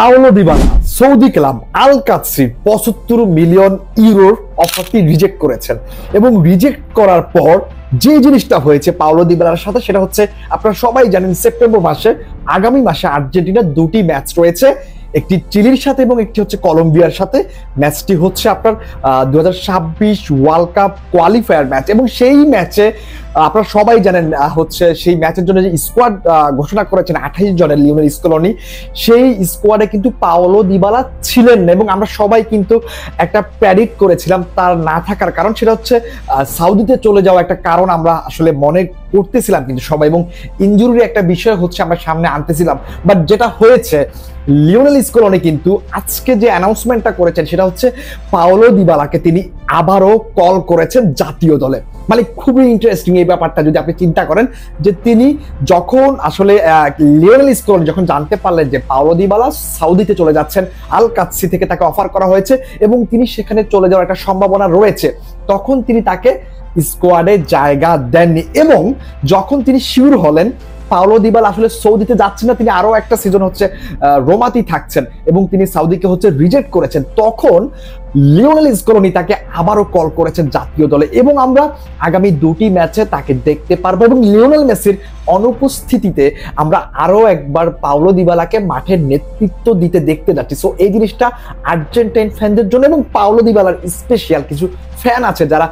Paulo Dybala Saudi club Al Qadsiah 75 million ইউরোর অফারটি reject করেছেন এবং রিজেক্ট করার পর যে জিনিসটা হয়েছে পাওলো দিবালার সাথে সেটা হচ্ছে আপনারা সবাই জানেন সেপ্টেম্বর মাসে আগামী মাসে আর্জেন্টিনার দুটি ম্যাচ রয়েছে, একটি চিলির সাথে এবং একটি হচ্ছে কলম্বিয়ার সাথে। ম্যাচটি হচ্ছে আপনার 2026 ওয়ার্ল্ড কাপ কোয়ালিফায়ার ম্যাচ এবং সেই ম্যাচে আপনারা সবাই জানেন হচ্ছে সেই ম্যাচের জন্য যে স্কোয়াড ঘোষণা করেছেন 28 জনের লিওনেল স্কলোনি, সেই স্কোয়াডে কিন্তু পাওলো দিবালা ছিলেন না এবং আমরা সবাই কিন্তু একটা প্রেডিক্ট করেছিলাম তার না থাকার কারণ সেটা হচ্ছে সাউদিতে চলে যাওয়া একটা কারণ আমরা আসলে মনে করতেছিলাম কিন্তু সবাই, এবং ইনজুরির একটা বিষয় হচ্ছে আমরা সামনে আনতেছিলাম। বাট যেটা হয়েছে লিওনেল স্কলোনি কিন্তু আজকে যে অ্যানাউন্সমেন্টটা করেছেন সেটা হচ্ছে পাওলো দিবালাকে তিনি আবারও কল করেছেন জাতীয় দলে। মানে খুবই ইন্টারেস্টিং এই ব্যাপারটা যদি আপনি চিন্তা করেন যে তিনি যখন আসলে লিওনেল স্কলোনি যখন জানতে পারলেন যে পাওলো দিবালা সাউদিতে চলে যাচ্ছেন, আল কাদসি থেকে তাকে অফার করা হয়েছে এবং তিনি সেখানে চলে যাওয়ার একটা সম্ভাবনা রয়েছে, তখন তিনি তাকে স্কোয়াডে জায়গা দেননি এবং যখন তিনি শিওর হলেন পাওলো দিবালা আসলে সৌদিতে যাচ্ছেন না, তিনি আরো একটা সিজন হচ্ছে রোমাতেই থাকছেন এবং তিনি সাউদিকে হচ্ছে রিজেক্ট করেছেন, তখন লিওনেল স্কলোনি তাকে আবারও কল করেছেন জাতীয় দলে এবং আমরা আগামী দুটি ম্যাচে তাকে দেখতে পারবো এবং লিওনেল মেসির অনুপস্থিতিতে আমরা আরো একবার পাওলো দিবালাকে মাঠের নেতৃত্ব দিতে দেখতে যাচ্ছি। সো এই জিনিসটা আর্জেন্টাইন ফ্যানদের জন্য এবং পাওলো দিবালার স্পেশাল কিছু ফ্যান আছে যারা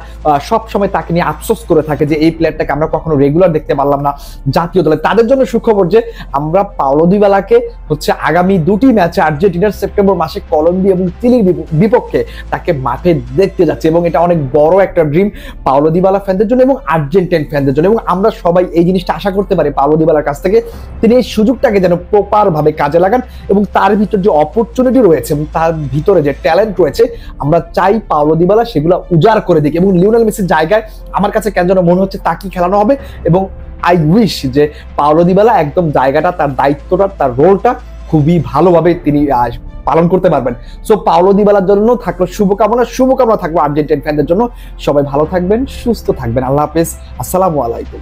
সব সময় তাকে নিয়ে আফসোস করে থাকে যে এই প্লেয়ারটাকে আমরা কখনো রেগুলার দেখতে পারলাম না জাতীয় দলে, তাদের জন্য সুখবর যে আমরা পাওলো দিবালাকে হচ্ছে আগামী দুটি ম্যাচে আর্জেন্টিনার সেপ্টেম্বর মাসে কলম্বিয়া এবং চিলির বিপক্ষে তাকে মাঠে দেখতে যাচ্ছে এবং এটা অনেক বড় একটা ড্রিম পাওলো দিবালা ফ্যানদের জন্য এবং আর্জেন্টাইন ফ্যানদের জন্য এবং আমরা সবাই এই জিনিসটা আশা করতে পারি পাওলো দিবালার কাছ থেকে তিনি এই সুযোগটাকে যেন প্রপার ভাবে কাজে লাগান এবং তার ভিতর যে অপরচুনিটি রয়েছে এবং তার ভিতরে যে ট্যালেন্ট রয়েছে আমরা চাই পাওলো দিবালা সেগুলো উজাড় করে দিক এবং লিওনেল মেসির জায়গায় আমার কাছে কেন যেন মনে হচ্ছে তাকে খেলানো হবে এবং আই উইশ যে পাওলো দিবালা একদম জায়গাটা তার দায়িত্বটা তার রোলটা খুবই ভালোভাবে তিনি পালন করতে পারবেন। সো পাওলো দিবালার জন্য থাকলো শুভকামনা থাকলো আর্জেন্টাইন ফ্যানদের জন্য। সবাই ভালো থাকবেন, সুস্থ থাকবেন। আল্লাহ হাফেজ, আসসালামু আলাইকুম।